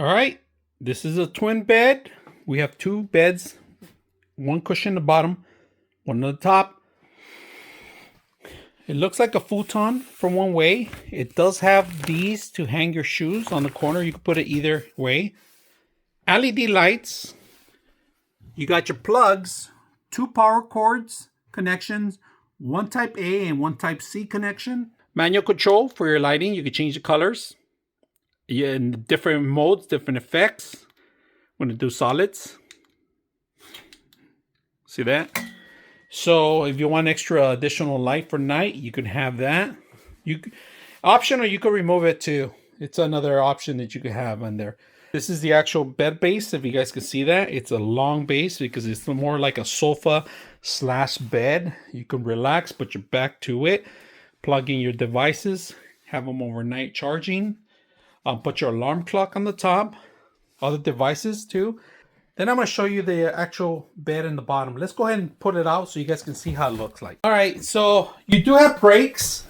All right, this is a twin bed. We have two beds, one cushion at the bottom, one at the top. It looks like a futon from one way. It does have these to hang your shoes on the corner. You can put it either way. LED lights. You got your plugs, two power cords connections, one type A and one type C connection. Manual control for your lighting. You can change the colors. Yeah, in different modes, different effects. I'm going to do solids. See that? So if you want extra additional light for night, you can have that. Optional, you can remove it too. It's another option that you can have on there. This is the actual bed base. If you guys can see that, it's a long base because it's more like a sofa / bed. You can relax, put your back to it, plug in your devices, have them overnight charging. Put your alarm clock on the top, other devices too. Then I'm going to show you the actual bed in the bottom. Let's go ahead and put it out so you guys can see how it looks like. All right, so you do have breaks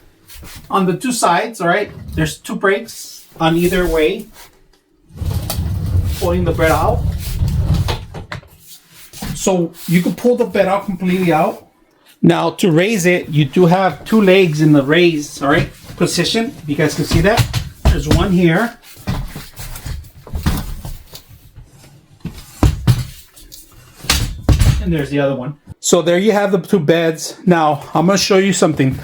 on the two sides, all right? There's two breaks on either way, pulling the bed out. So you can pull the bed out completely out. Now to raise it, you do have two legs in the raise, all right, position. If you guys can see that. There's one here. And there's the other one. So there you have the two beds. Now, I'm going to show you something.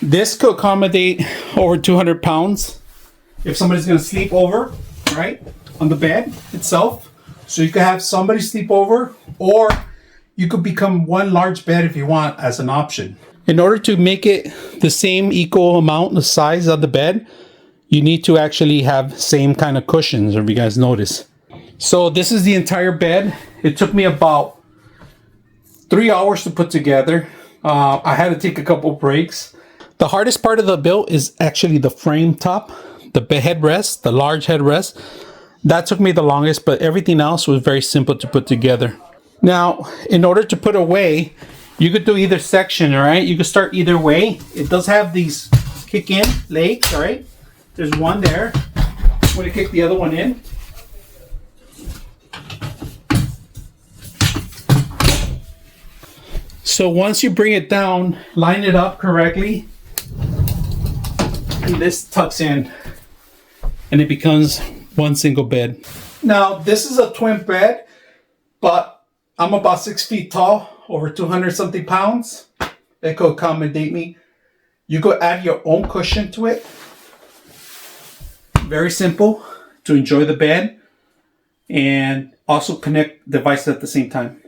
This could accommodate over 200 pounds if somebody's going to sleep over, right, on the bed itself. So you could have somebody sleep over, or you could become one large bed if you want as an option. In order to make it the same equal amount, the size of the bed, you need to actually have same kind of cushions, if you guys notice. So this is the entire bed. It took me about 3 hours to put together. I had to take a couple breaks. The hardest part of the build is actually the frame top, the headrest, the large headrest. That took me the longest, but everything else was very simple to put together. Now, in order to put away, you could do either section, all right? You could start either way. It does have these kick-in legs, all right? There's one there. I'm going to kick the other one in. So once you bring it down, line it up correctly, and this tucks in, and it becomes one single bed. Now, this is a twin bed, but I'm about 6 feet tall, over 200 something pounds. It could accommodate me. You could add your own cushion to it. Very simple to enjoy the bed and also connect devices at the same time.